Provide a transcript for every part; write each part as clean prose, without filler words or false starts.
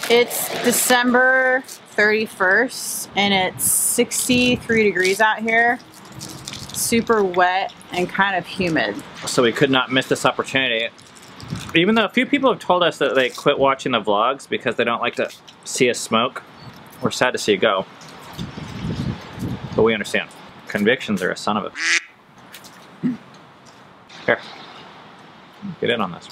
It's December 31st and it's 63 degrees out here. Super wet and kind of humid. So we could not miss this opportunity. Even though a few people have told us that they quit watching the vlogs because they don't like to see us smoke. We're sad to see you go. But we understand. Convictions are a son of a... Here. Get in on this.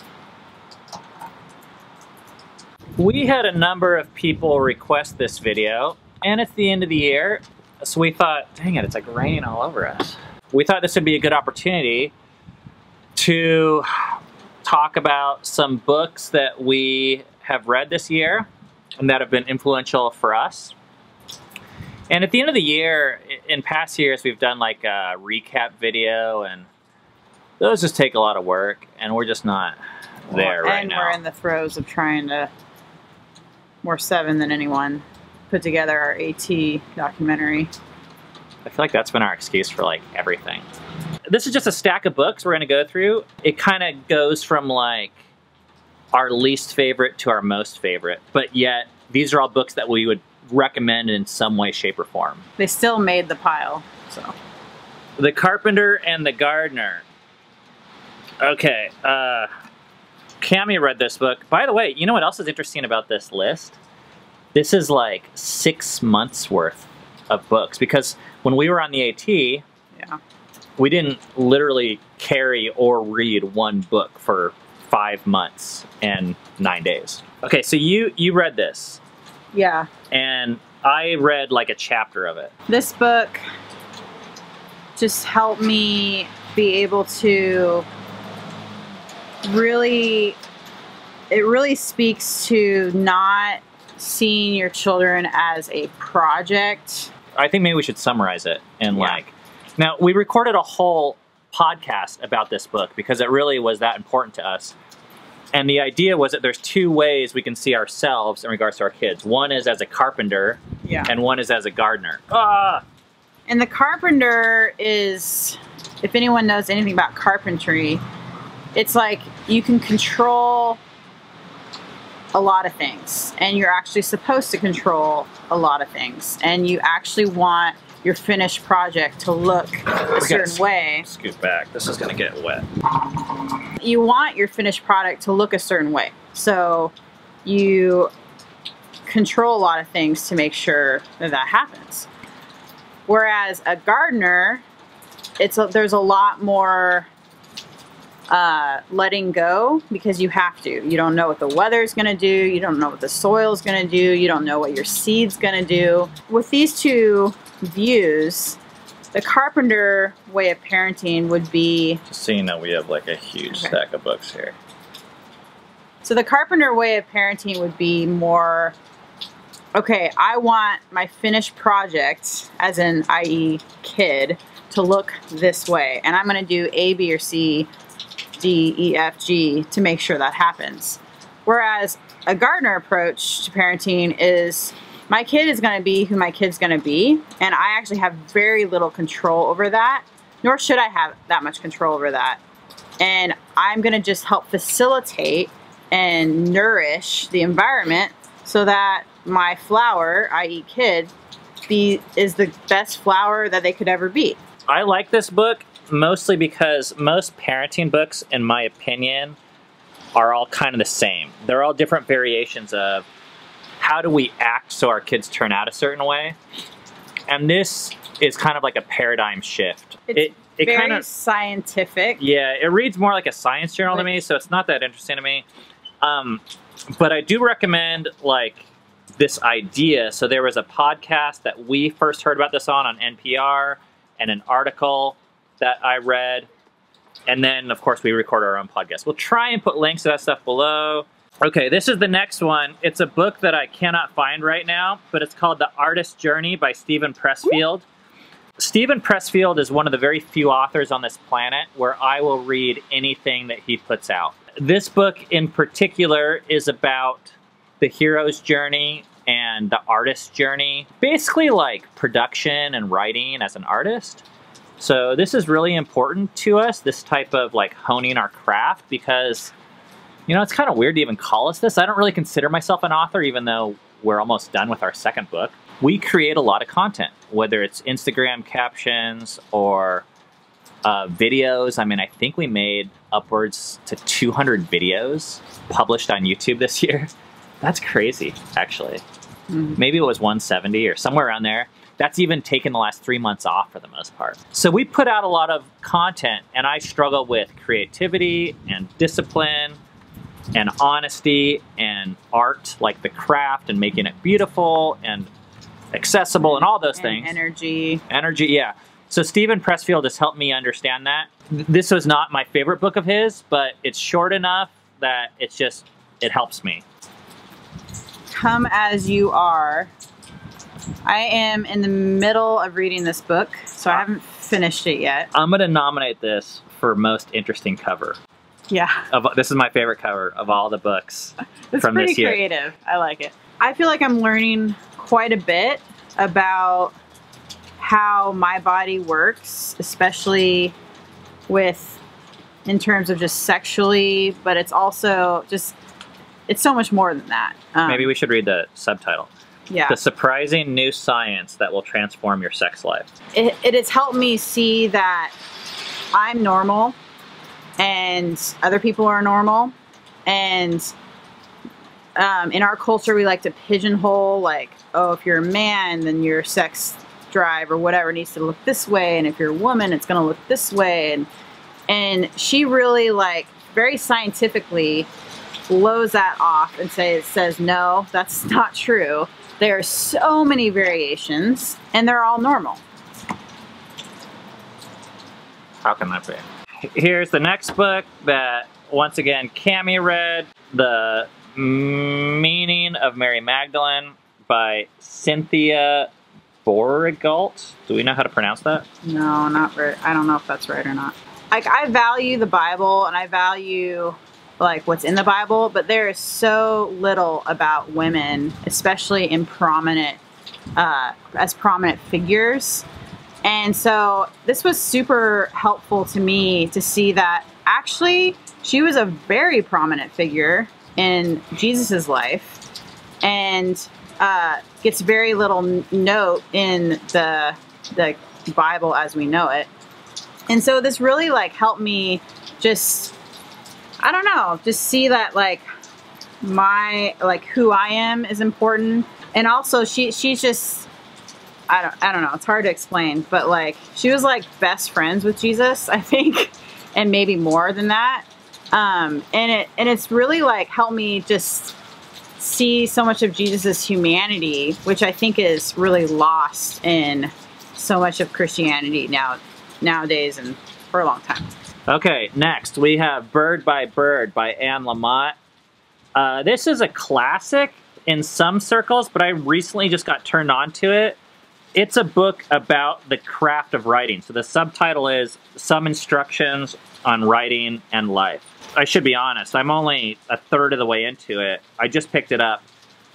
We had a number of people request this video, and it's the end of the year, so we thought, dang it, it's like raining all over us. We thought this would be a good opportunity to talk about some books that we have read this year and that have been influential for us. And at the end of the year, in past years, we've done like a recap video, and those just take a lot of work, and we're just not there right now. And we're in the throes of trying to, more 7 than anyone, put together our AT documentary. I feel like that's been our excuse for like everything. This is just a stack of books we're gonna go through. It kind of goes from like our least favorite to our most favorite, but yet these are all books that we would recommend in some way, shape, or form. They still made the pile, so. The Carpenter and the Gardner. Okay, Cami read this book. By the way, you know what else is interesting about this list? This is like 6 months worth of books, because when we were on the AT, yeah, we didn't literally carry or read one book for 5 months and 9 days. Okay, so you read this. Yeah. And I read like a chapter of it. This book just helped me be able to really, it really speaks to not seeing your children as a project. I think maybe we should summarize it and like, now we recorded a whole podcast about this book because it really was that important to us. And the idea was that there's 2 ways we can see ourselves in regards to our kids. One is as a carpenter, and one is as a gardener. Ah! And the carpenter is, if anyone knows anything about carpentry, it's like you can control a lot of things, and you're actually supposed to control a lot of things, and you actually want your finished project to look a certain way. Scoot back. This is going to get wet. You want your finished product to look a certain way, so you control a lot of things to make sure that that happens. Whereas a gardener, there's a lot more letting go, because you have to. You don't know what the weather's going to do. You don't know what the soil's going to do. You don't know what your seed's going to do. With these 2 views, the carpenter way of parenting would be... Just seeing that we have like a huge stack of books here. So the carpenter way of parenting would be more, okay, I want my finished project, as in i.e. kid, to look this way. And I'm going to do A, B, or C, D, E, F, G to make sure that happens. Whereas a gardener approach to parenting is, my kid is going to be who my kid's going to be, and I actually have very little control over that, nor should I have that much control over that. And I'm going to just help facilitate and nourish the environment so that my flower, i.e. kid, is the best flower that they could ever be. I like this book mostly because most parenting books, in my opinion, are all kind of the same. They're all different variations of how do we act so our kids turn out a certain way. And this is kind of like a paradigm shift. It's very kind of scientific. Yeah, it reads more like a science journal to me, so it's not that interesting to me. But I do recommend like this idea. So there was a podcast that we first heard about this on NPR, and an article that I read. And then, of course, we record our own podcast. We'll try and put links to that stuff below. Okay, this is the next one. It's a book that I cannot find right now, but it's called The Artist's Journey by Steven Pressfield. Steven Pressfield is one of the very few authors on this planet where I will read anything that he puts out. This book in particular is about the hero's journey and the artist's journey. Basically like production and writing as an artist. So this is really important to us, this type of like honing our craft, because You know, it's kind of weird to even call us this. I don't really consider myself an author, even though we're almost done with our second book. We create a lot of content, whether it's Instagram captions or videos. I mean, I think we made upwards to 200 videos published on YouTube this year. That's crazy, actually. Maybe it was 170 or somewhere around there. That's even taken the last 3 months off for the most part. So we put out a lot of content, and I struggle with creativity and discipline and honesty and art, like the craft and making it beautiful and accessible and all those things. Energy. Energy, yeah. So Stephen Pressfield has helped me understand that. This was not my favorite book of his, but it's short enough that it helps me. Come As You Are. I am in the middle of reading this book, so I haven't finished it yet. I'm going to nominate this for most interesting cover. Yeah. This is my favorite cover of all the books from this year. It's pretty creative. I like it. I feel like I'm learning quite a bit about how my body works, especially in terms of just sexually, but it's also just, it's so much more than that. Maybe we should read the subtitle. Yeah. The surprising new science that will transform your sex life. It has helped me see that I'm normal and other people are normal. And in our culture, we like to pigeonhole, like, oh, if you're a man, then your sex drive or whatever needs to look this way. And if you're a woman, it's going to look this way. And she really, like, very scientifically blows that off and says, no, that's not true. There are so many variations, and they're all normal. How can that be? Here's the next book that, once again, Cami read, The Meaning of Mary Magdalene by Cynthia Beauregard. Do we know how to pronounce that? No, not right. I don't know if that's right or not. Like, I value the Bible, and I value like what's in the Bible, but there is so little about women, especially in as prominent figures. And so this was super helpful to me to see that actually she was a very prominent figure in Jesus's life, and gets very little note in the Bible as we know it. And so this really, like, helped me just, I don't know, just see that, like, who I am is important. And also she's just, I don't know, it's hard to explain, but, like, she was, like, best friends with Jesus, I think, and maybe more than that. And it's really, like, helped me just see so much of Jesus's humanity, which I think is really lost in so much of Christianity nowadays and for a long time. Okay, next we have Bird by Anne Lamott. This is a classic in some circles, but I recently just got turned on to it. It's a book about the craft of writing. So the subtitle is Some Instructions on Writing and Life. I should be honest, I'm only a third of the way into it. I just picked it up.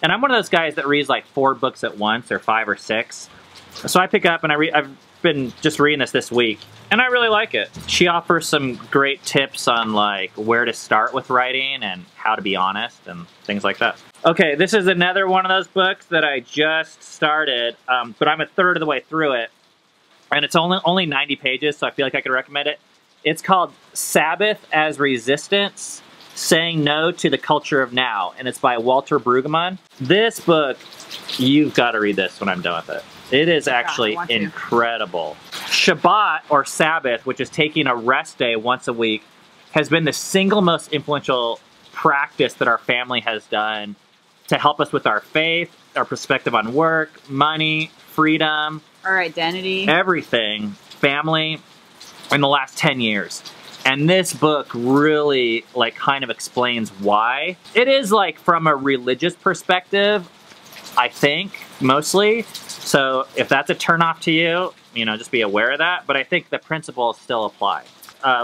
And I'm one of those guys that reads like 4 books at once, or 5 or 6. So I pick up and I've been just reading this week, and I really like it. She offers some great tips on, like, where to start with writing and how to be honest and things like that. Okay, this is another one of those books that I just started, but I'm a third of the way through it, and it's only 90 pages, so I feel like I could recommend it. It's called Sabbath as Resistance, Saying No to the Culture of Now, and it's by Walter Brueggemann. This book, you've got to read this when I'm done with it. It is actually incredible. Shabbat, or Sabbath, which is taking a rest day once a week, has been the single most influential practice that our family has done to help us with our faith, our perspective on work, money, freedom, our identity, everything, family, in the last 10 years. And this book really, like, kind of explains why. It is, like, from a religious perspective, I think, mostly. So if that's a turnoff to you, you know, just be aware of that. But I think the principles still apply.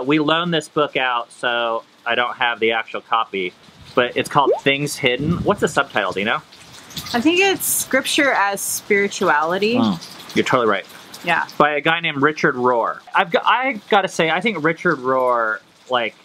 We loaned this book out, so I don't have the actual copy. But it's called Things Hidden. What's the subtitle, do you know? I think it's Scripture as Spirituality. Oh, you're totally right. Yeah. By a guy named Richard Rohr. I got to say, I think Richard Rohr, like,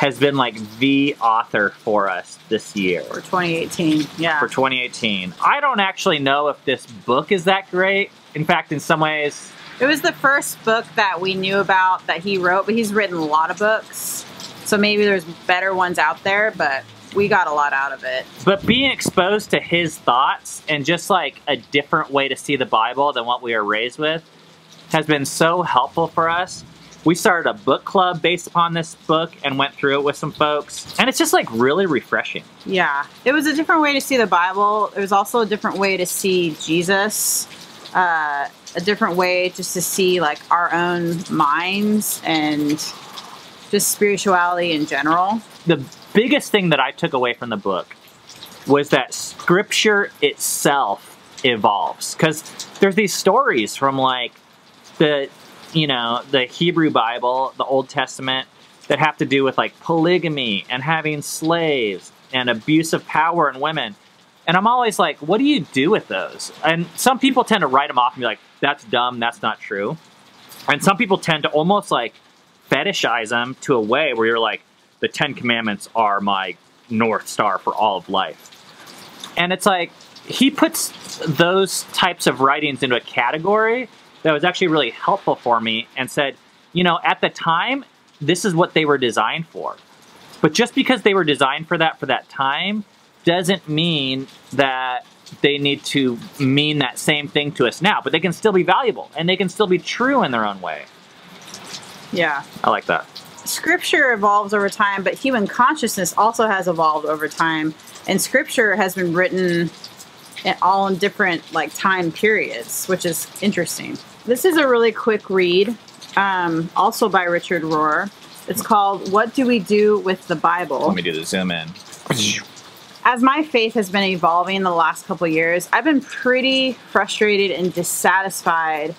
has been like the author for us this year. For 2018, yeah. For 2018. I don't actually know if this book is that great. In fact, in some ways... It was the first book that we knew about that he wrote, but he's written a lot of books. So maybe there's better ones out there, but we got a lot out of it. But being exposed to his thoughts and just like a different way to see the Bible than what we were raised with has been so helpful for us. We started a book club based upon this book and went through it with some folks. And it's just like really refreshing. Yeah. It was a different way to see the Bible. It was also a different way to see Jesus. A different way just to see like our own minds and just spirituality in general. The biggest thing that I took away from the book was that scripture itself evolves. Because there's these stories from like the Hebrew Bible, the Old Testament, that have to do with like polygamy and having slaves and abuse of power in women. And I'm always like, what do you do with those? And some people tend to write them off and be like, that's dumb, that's not true. And some people tend to almost like fetishize them to a way where you're like, the 10 Commandments are my North Star for all of life. And it's like, he puts those types of writings into a category that was actually really helpful for me and said, you know, at the time, this is what they were designed for. But just because they were designed for that time doesn't mean that they need to mean that same thing to us now. But they can still be valuable and they can still be true in their own way. Yeah. I like that. Scripture evolves over time, but human consciousness also has evolved over time. And scripture has been written all in different like time periods, which is interesting. This is a really quick read, also by Richard Rohr. It's called What Do We Do with the Bible? Let me do the zoom in. As my faith has been evolving the last couple of years, I've been pretty frustrated and dissatisfied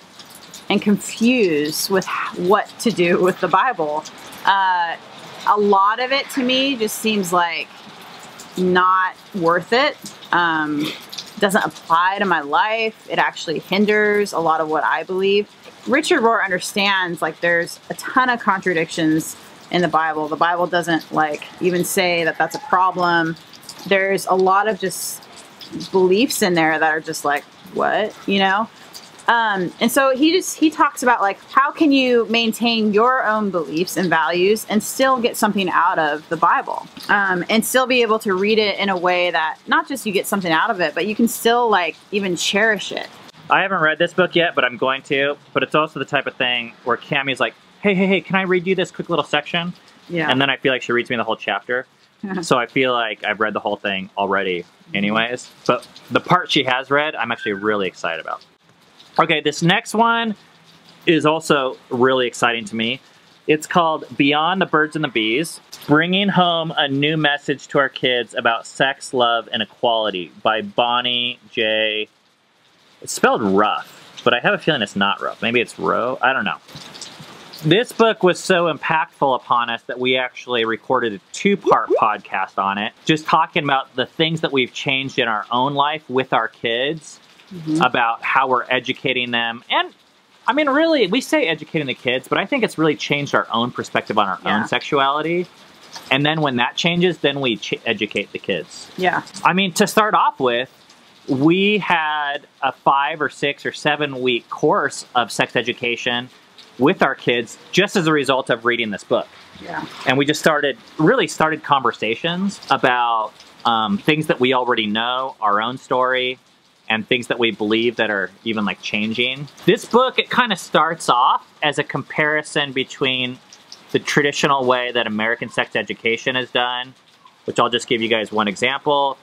and confused with what to do with the Bible. A lot of it to me just seems like not worth it. Doesn't apply to my life. It actually hinders a lot of what I believe. Richard Rohr understands like there's a ton of contradictions in the Bible. The Bible doesn't like even say that that's a problem. There's a lot of just beliefs in there that are just like, what, you know? And so he talks about like, how can you maintain your own beliefs and values and still get something out of the Bible, and still be able to read it in a way that not just you get something out of it, but you can still like even cherish it. I haven't read this book yet, but I'm going to. But it's also the type of thing where Cammie's like, hey, can I read you this quick little section? Yeah. And then I feel like she reads me the whole chapter. So I feel like I've read the whole thing already anyways. But the part she has read, I'm actually really excited about. Okay, this next one is also really exciting to me. It's called Beyond the Birds and the Bees, Bringing Home a New Message to Our Kids About Sex, Love, and Equality by Bonnie J. It's spelled rough, but I have a feeling it's not rough. Maybe it's row. I don't know. This book was so impactful upon us that we actually recorded a 2-part podcast on it, just talking about the things that we've changed in our own life with our kids, about how we're educating them. And I mean, really, we say educating the kids, but I think it's really changed our own perspective on our own sexuality. And then when that changes, then we educate the kids. Yeah. I mean, to start off with, we had a 5 or 6 or 7 week course of sex education with our kids just as a result of reading this book. Yeah. And we just started conversations about things that we already know, our own story, and things that we believe that are even like changing. This book, it kind of starts off as a comparison between the traditional way that American sex education is done, which I'll just give you guys one example.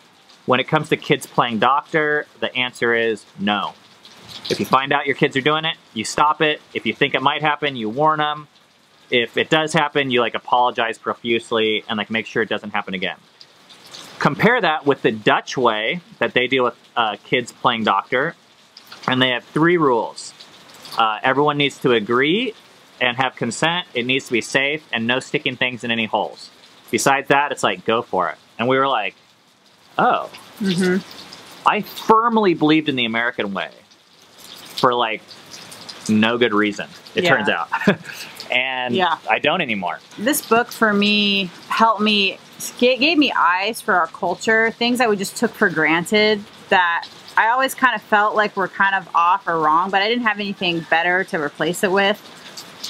When it comes to kids playing doctor, the answer is no. If you find out your kids are doing it, you stop it. If you think it might happen, you warn them. If it does happen, you like apologize profusely and like make sure it doesn't happen again. Compare that with the Dutch way that they deal with kids playing doctor, and they have 3 rules. Everyone needs to agree and have consent. It needs to be safe, and no sticking things in any holes. Besides that, it's like, go for it. And we were like, oh. I firmly believed in the American way for like no good reason, it turns out. And Yeah. I don't anymore. This book for me helped me, gave me eyes for our culture, things I would just took for granted that I always kind of felt like were kind of off or wrong, but I didn't have anything better to replace it with.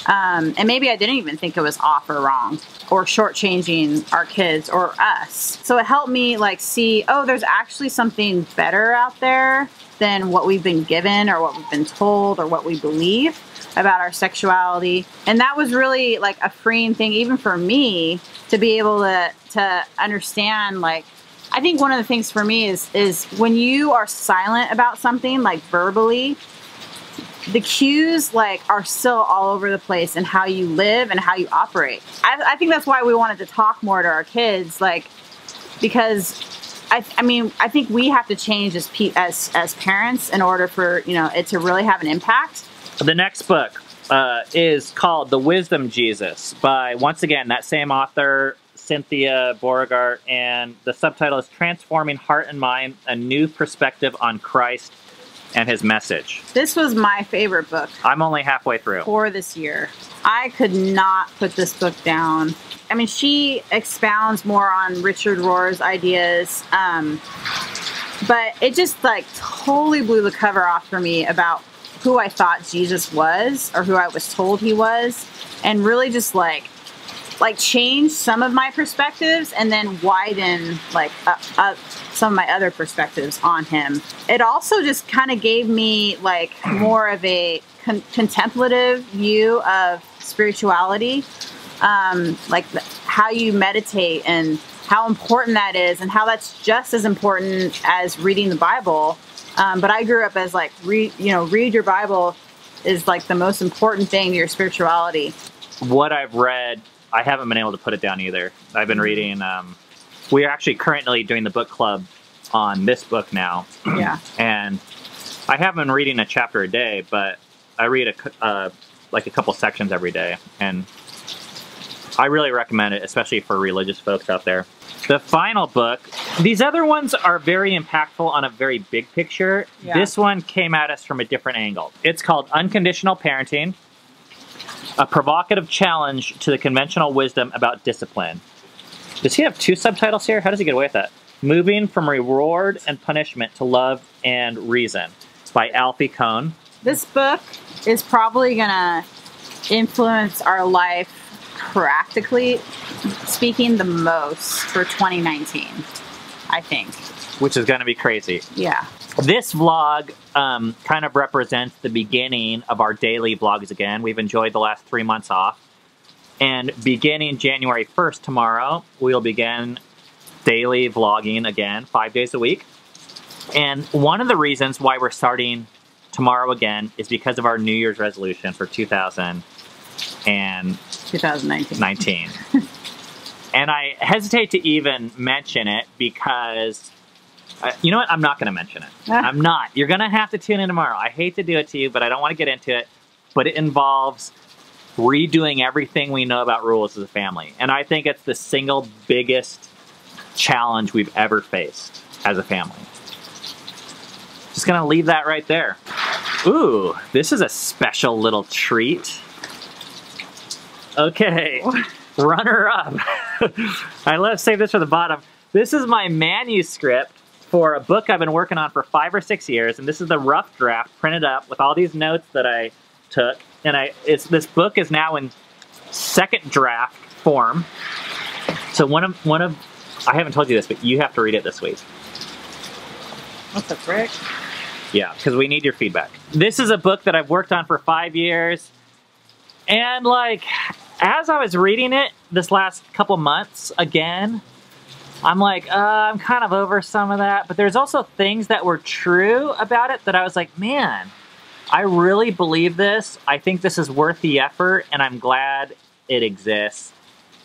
And maybe I didn't even think it was off or wrong or shortchanging our kids or us. So it helped me like see, oh, there's actually something better out there than what we've been given or what we've been told or what we believe about our sexuality. And that was really like a freeing thing, even for me, to be able to understand. Like, I think one of the things for me is when you are silent about something, like verbally, the cues like are still all over the place in how you live and how you operate. I think that's why we wanted to talk more to our kids, like, because I mean, I think we have to change as parents in order for, you know, it to really have an impact. The next book is called The Wisdom Jesus by, once again, that same author, Cynthia Beauregard, and the subtitle is Transforming Heart and Mind, A New Perspective on Christ and His Message. This was my favorite book. I'm only halfway through. For this year. I could not put this book down. I mean, she expounds more on Richard Rohr's ideas, but it just like totally blew the cover off for me about who I thought Jesus was or who I was told he was, and really just like change some of my perspectives and then widen like some of my other perspectives on him. It also just kind of gave me like more of a contemplative view of spirituality, like how you meditate and how important that is and how that's just as important as reading the Bible. But I grew up as like, read your Bible is like the most important thing to your spirituality. What I've read, I haven't been able to put it down either. I've been reading, we are actually currently doing the book club on this book now. Yeah. And I haven't been reading a chapter a day, but I read like a couple sections every day. And I really recommend it, especially for religious folks out there. The final book, these other ones are very impactful on a very big picture. Yeah. This one came at us from a different angle. It's called Unconditional Parenting, a provocative challenge to the conventional wisdom about discipline. Does he have two subtitles here? How does he get away with that? Moving from Reward and Punishment to Love and Reason by Alfie Kohn. This book is probably going to influence our life, practically speaking, the most for 2019, I think. Which is going to be crazy. Yeah. This vlog kind of represents the beginning of our daily vlogs again. We've enjoyed the last 3 months off. And beginning January 1st, tomorrow, we'll begin daily vlogging again, 5 days a week. And one of the reasons why we're starting tomorrow again is because of our New Year's resolution for 2019. And I hesitate to even mention it because, you know what? I'm not going to mention it. I'm not. You're going to have to tune in tomorrow. I hate to do it to you, but I don't want to get into it. But it involves redoing everything we know about rules as a family. And I think it's the single biggest challenge we've ever faced as a family. Just going to leave that right there. Ooh, this is a special little treat. Okay, runner up. Save this for the bottom. This is my manuscript for a book I've been working on for 5 or 6 years, and this is the rough draft printed up with all these notes that I took. And this book is now in second draft form. So one of I haven't told you this, but you have to read it this week. What the frick? Yeah, because we need your feedback. This is a book that I've worked on for 5 years. And like, as I was reading it this last couple months again, I'm like, I'm kind of over some of that. But there's also things that were true about it that I was like, man, I really believe this. I think this is worth the effort, and I'm glad it exists.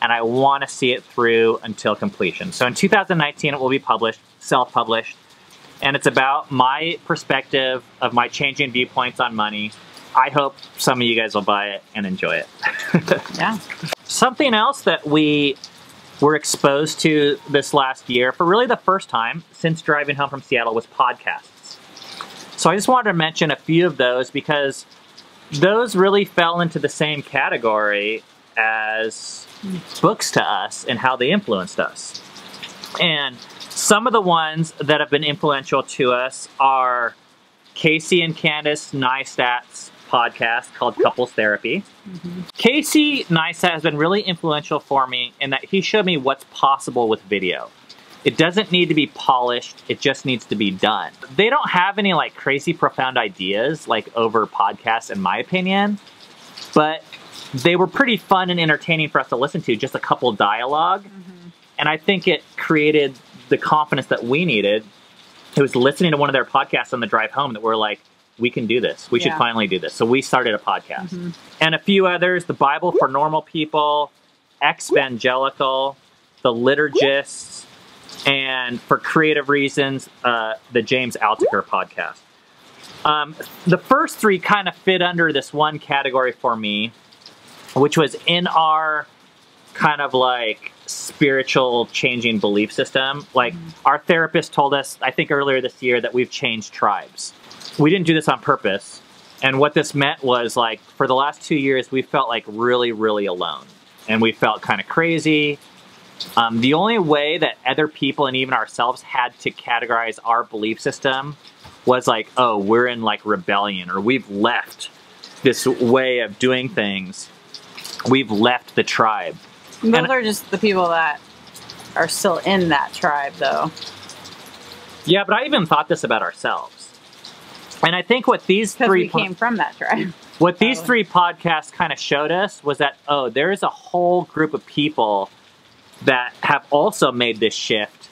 And I want to see it through until completion. So in 2019, it will be published, self-published. And it's about my perspective of my changing viewpoints on money. I hope some of you guys will buy it and enjoy it. Yeah. Something else that we were exposed to this last year, for really the first time since driving home from Seattle, was podcasts. So I just wanted to mention a few of those because those really fell into the same category as books to us and how they influenced us. And some of the ones that have been influential to us are Casey and Candace Neistat's podcast called Couples Therapy. Casey Neistat has been really influential for me in that he showed me what's possible with video. It doesn't need to be polished, it just needs to be done. They don't have any like crazy profound ideas like over podcasts in my opinion, but they were pretty fun and entertaining for us to listen to, just a couple dialogue. And I think it created the confidence that we needed. It was listening to one of their podcasts on the drive home that we're like, we can do this. We should finally do this. So we started a podcast. And a few others, The Bible for Normal People, Exvangelical, The Liturgists, and for creative reasons, the James Altucher podcast. The first three kind of fit under this one category for me, which was in our kind of like spiritual changing belief system. Like our therapist told us, I think earlier this year, that we've changed tribes. We didn't do this on purpose. And what this meant was like, for the last 2 years, we felt like really, really alone. And we felt kind of crazy. The only way that other people and even ourselves had to categorize our belief system was like, oh, we're in like rebellion, or we've left this way of doing things. We've left the tribe. Those are just the people that are still in that tribe, though. Yeah, but I even thought this about ourselves. And I think what these three... Because we came from that tribe. What these three podcasts kind of showed us was that, oh, there is a whole group of people that have also made this shift.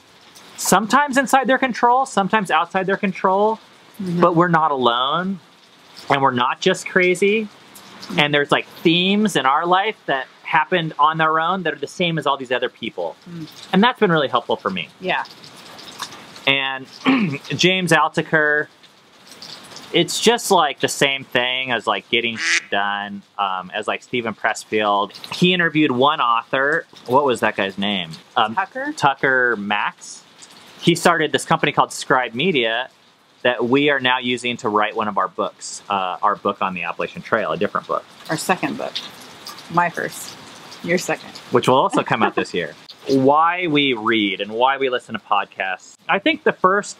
Sometimes inside their control, sometimes outside their control. But we're not alone. And we're not just crazy. And there's like themes in our life that happened on their own that are the same as all these other people. And that's been really helpful for me. Yeah. And James Altucher, it's just like the same thing as like getting done, as like Stephen Pressfield. He interviewed one author. What was that guy's name? Tucker Max. He started this company called Scribe Media that we are now using to write one of our books, our book on the Appalachian Trail, a different book. Our second book. My first. Your second. Which will also come out this year. Why we read and why we listen to podcasts. I think the first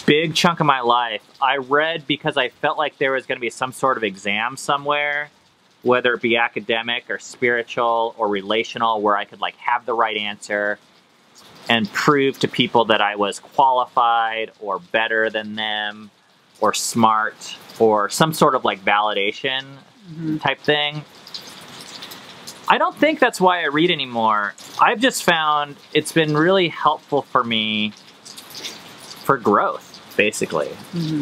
big chunk of my life, I read because I felt like there was going to be some sort of exam somewhere, whether it be academic or spiritual or relational, where I could like have the right answer and prove to people that I was qualified or better than them or smart or some sort of like validation type thing. I don't think that's why I read anymore. I've just found it's been really helpful for me for growth, basically.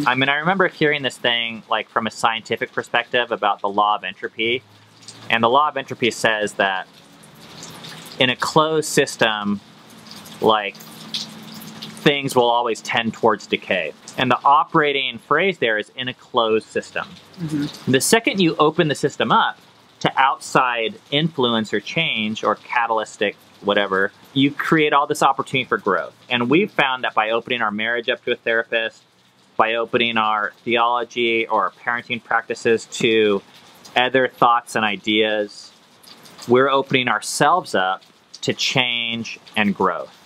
I mean, I remember hearing this thing like from a scientific perspective about the law of entropy. And the law of entropy says that in a closed system, like things will always tend towards decay. And the operating phrase there is in a closed system. The second you open the system up to outside influence or change or catalytic whatever, you create all this opportunity for growth. And we've found that by opening our marriage up to a therapist, by opening our theology or our parenting practices to other thoughts and ideas, we're opening ourselves up to change and growth.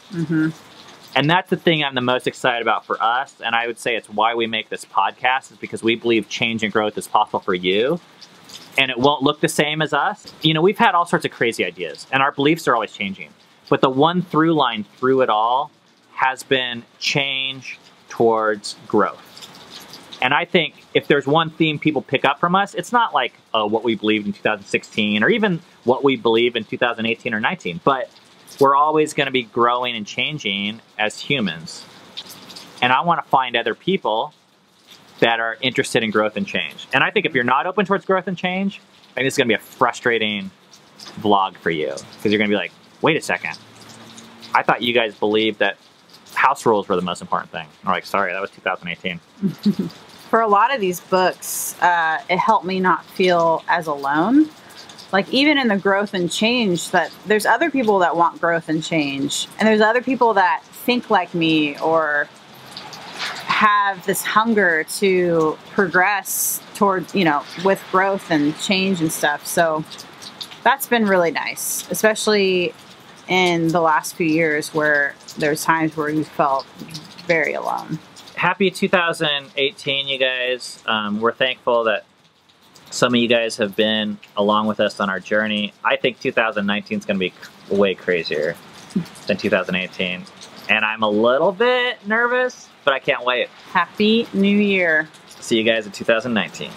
And that's the thing I'm the most excited about for us. And I would say it's why we make this podcast, is because we believe change and growth is possible for you. And it won't look the same as us. You know, we've had all sorts of crazy ideas, and our beliefs are always changing. But the one through line through it all has been change towards growth. And I think if there's one theme people pick up from us, it's not like what we believed in 2016 or even what we believe in 2018 or 19, but we're always going to be growing and changing as humans. And I want to find other people that are interested in growth and change. And I think if you're not open towards growth and change, I think it's going to be a frustrating vlog for you, because you're going to be like, wait a second, I thought you guys believed that house rules were the most important thing. I'm like, sorry, that was 2018. For a lot of these books, it helped me not feel as alone. Like even in the growth and change, that there's other people that want growth and change. And there's other people that think like me or have this hunger to progress toward, you know, with growth and change and stuff. So that's been really nice, especially in the last few years where there's times where you felt very alone. Happy 2018, you guys. We're thankful that some of you guys have been along with us on our journey. I think 2019 is going to be way crazier than 2018. And I'm a little bit nervous, but I can't wait. Happy New Year. See you guys in 2019.